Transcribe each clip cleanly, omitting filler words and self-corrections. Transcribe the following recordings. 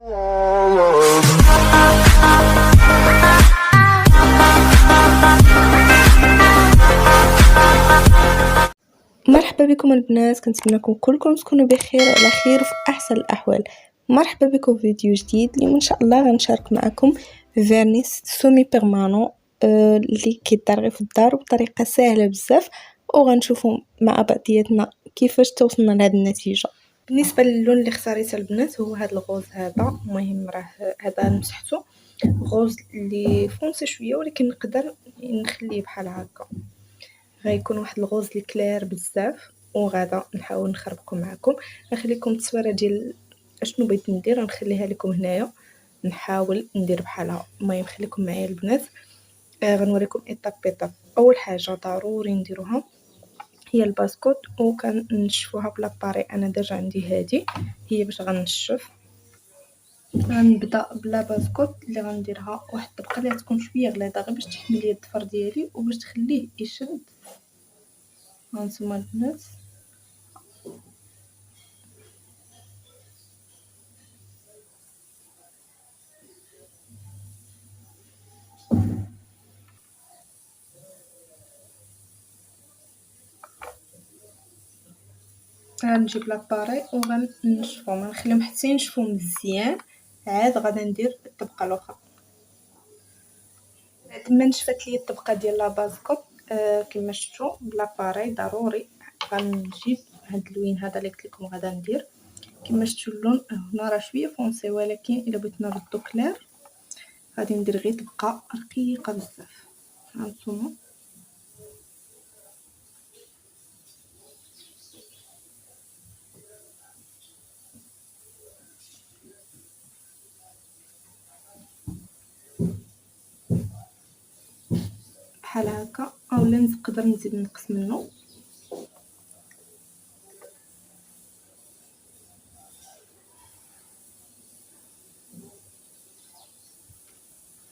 مرحبا بكم البنات، كنتمنىكم كلكم تكونوا بخير وعلى خير وفي احسن الاحوال. مرحبا بكم في فيديو جديد. اليوم ان شاء الله غنشارك معكم فيرنيس سومي بيرمانون اللي كيدار غير في الدار بطريقه سهله بزاف، وغنشوفوا مع بعضياتنا كيفاش توصلنا لهذه النتيجه. بالنسبه للون اللي اختاريته البنات هو هذا الغوز هذا. المهم راه هذا مسحته غوز اللي فونسي شويه، ولكن نقدر نخليه بحال هكا. غيكون واحد الغوز اللي كلير بزاف، وغادا نحاول نخربكم معكم. غنخليكم التصويره ديال اشنو بغيت ندير غنخليها لكم هنايا، نحاول ندير بحالها. المهم خليكم معايا البنات. غنوريكم ايطاب بيطاب. اول حاجه ضروري نديروها هي الباسكوت، وكنشفوها بلا باري. انا ديجا عندي هذه هي باش غنشف. غنبدا بلا باسكوت اللي غنديرها واحد الطبقه اللي تكون شويه غليظه غير باش تحمل لي الضفر ديالي وباش تخليه يشد. هانتوما البنات غنجيب لاباري وغنشفهم، غنخليهم حتى ينشفوا مزيان. عاد غادا ندير الطبقه الاخرى. بعد ما نشفت لي الطبقه ديال لاباسكوت كما شفتوا بلاباري ضروري غنجيب هاد اللوين هذا اللي قلت لكم غادا ندير. كما شفتوا اللون هنا راه شويه فونسي، ولكن الا بغيت نردو كلير غادي ندير غير طبقه رقيقه بزاف. هانتوما بحال هكا، اولا نقدر نزيد نقص منه.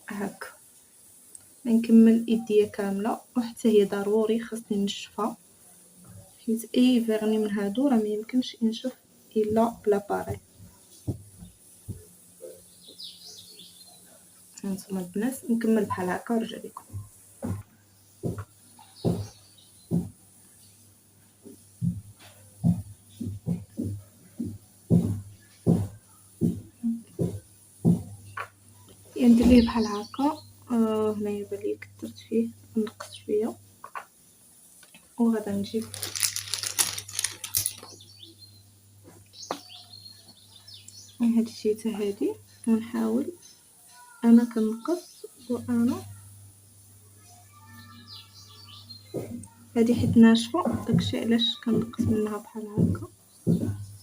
هكا نكمل يديا كامله، وحتى هي ضروري خاصني نشفها، حيت اي فيرني من هادو راه ميمكنش ينشف الا بلا باري. هانتوما البنات نكمل بحال هكا ونرجع لكم. ندير ليه بحال هكا. هنايا بان لي كثرت فيه، نقص شويه. وغادا نجيب هاد الشيته هادي ونحاول انا كنقص. وانا هادي حيت ناشفه داكشي علاش كنقص منها بحال هكا.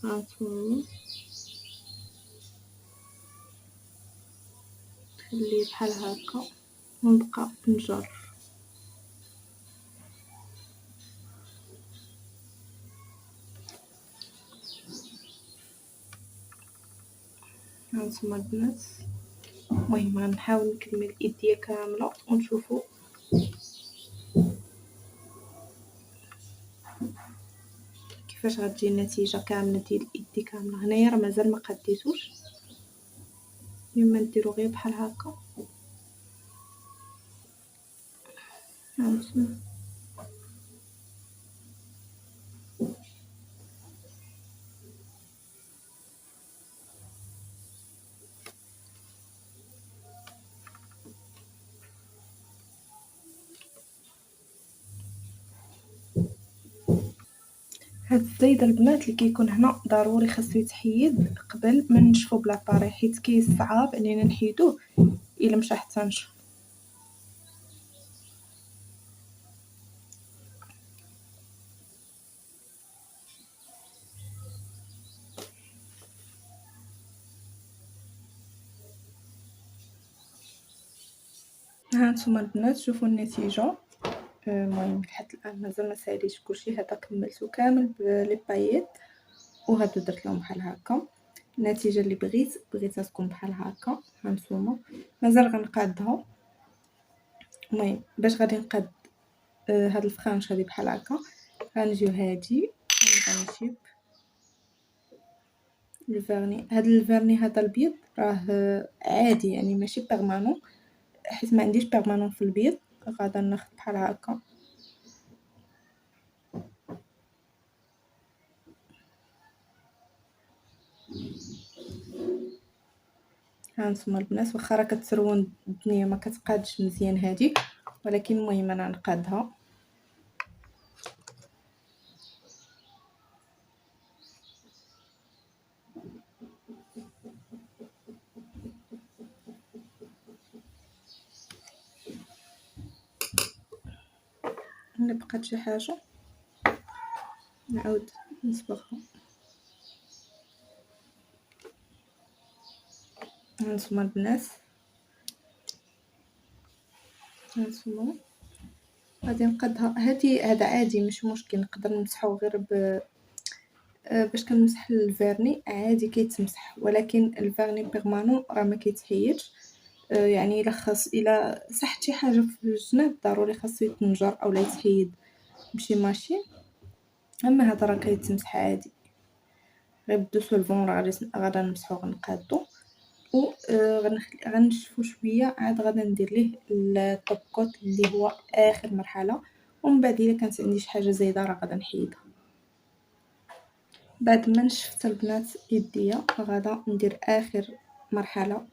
هانتوما نخليه بحال هكا ونبقى نجر. هانتوما البنات المهم غنحاول نكمل يديا كامله ونشوفوا كيفاش غتجي النتيجه كامله ديال يدي كامله. هنايا راه مازال ما قديتوش، اما نديرو غير بحال هكا. هانتوما هاد الزيد البنات اللي كيكون هنا ضروري خاصو يتحيد قبل ما نشفو بلا باري، حيت كيصعب اننا نحيدوه الا مشى حتى نشف. هانتوما البنات شوفوا النتيجه. المهم لحد الان مازال ما ساليتش كلشي، هذا كملته كامل بلي باييت وهادو درت لهم بحال هكا. النتيجه اللي بغيتها تكون بحال هكا. هانتوما مازال غنقادها. المهم باش غادي نقاد هاد الفخانش هادي بحال هكا. غنجيو هادي غنجيب الفيرني. هاد الفيرني هذا البيض راه عادي يعني ماشي بيرمانون، حيت ما عنديش بيرمانون في البيض، غادا ناخد بحال هكا. هانتوما البنات واخا راه كترون الدنيا ما كتقادش مزيان هادي، ولكن المهم انا نقادها. الا بقات شي حاجه نعاود نصبغها. هانتوما البنات، هانتوما غادي نقادها. هذا عادي ماشي مشكل، نقدر نمسحو غير باش كنمسح الفيرني عادي كيتمسح، ولكن الفيرني بيرمانون راه ما كيتحيدش. يعني الا صحت شي حاجه في الجناب ضروري خاصو يتنجر اولا يتحيد بشي ماشين، اما هذا راه كيتمسح عادي غير بدو سولفون. راه غادا نمسحو غنقادو و غنشفو شويه، عاد غادا ندير ليه الطوب كوت اللي هو اخر مرحله، ومن بعد الا كانت عندي شي حاجه زايده راه غادا نحيدها. بعد ما نشفت البنات يديا غادا ندير اخر مرحله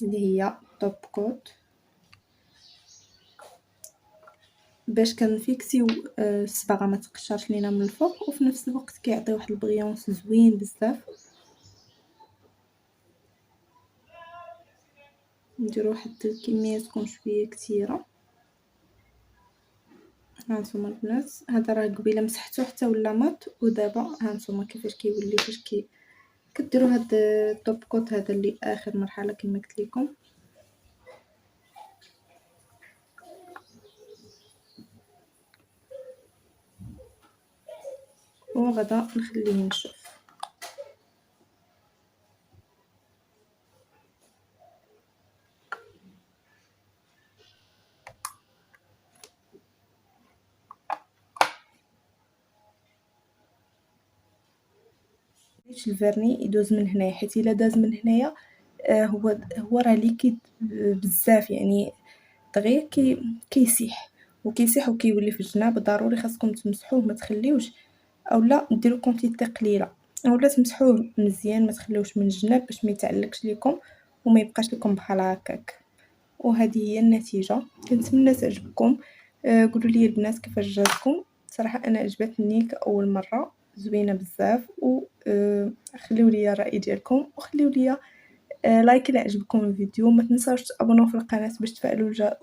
اللي هي توب كوت باش كنفيكسيو الصباغه ما تقشرش لينا من الفوق، وفي نفس الوقت كيعطي واحد البغيونس زوين بزاف. نديرو واحد الكميه تكون شويه كثيره. هانتوما البنات هذا راه قبيله مسحتو حتى ولا مات، ودابا هانتوما كيفاش كيولي فاش كديروا هاد الطوب كوت هذا اللي اخر مرحله كما قلت لكم. وغدا نخليه ينشف. باش الفيرني يدوز من هنايا، حيت الا داز من هنايا هو راه ليكيد بزاف، يعني دغيا كيسيح وكيولي في الجناب. ضروري خاصكم تمسحوه ما تخليوش، اولا ديروا كونتيتي قليله، اولا تمسحوه مزيان ما تخليوش من الجناب باش ما يتعلقش لكم وما يبقاش لكم بحال هكاك. وهذه هي النتيجه، كنتمنى تعجبكم. قولوا لي البنات كيفاش جاتكم. صراحه انا عجبتني كاول مره، زوينه بزاف. و خليو لي الراي ديالكم، وخليو لي لايك الا عجبكم الفيديو. ما تنساوش تابوناو في القناه باش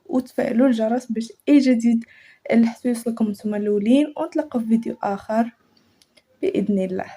وتفعلوا الجرس باش اي جديد الحصو يوصلكم نتوما الاولين. ونتلاقاو في فيديو اخر باذن الله.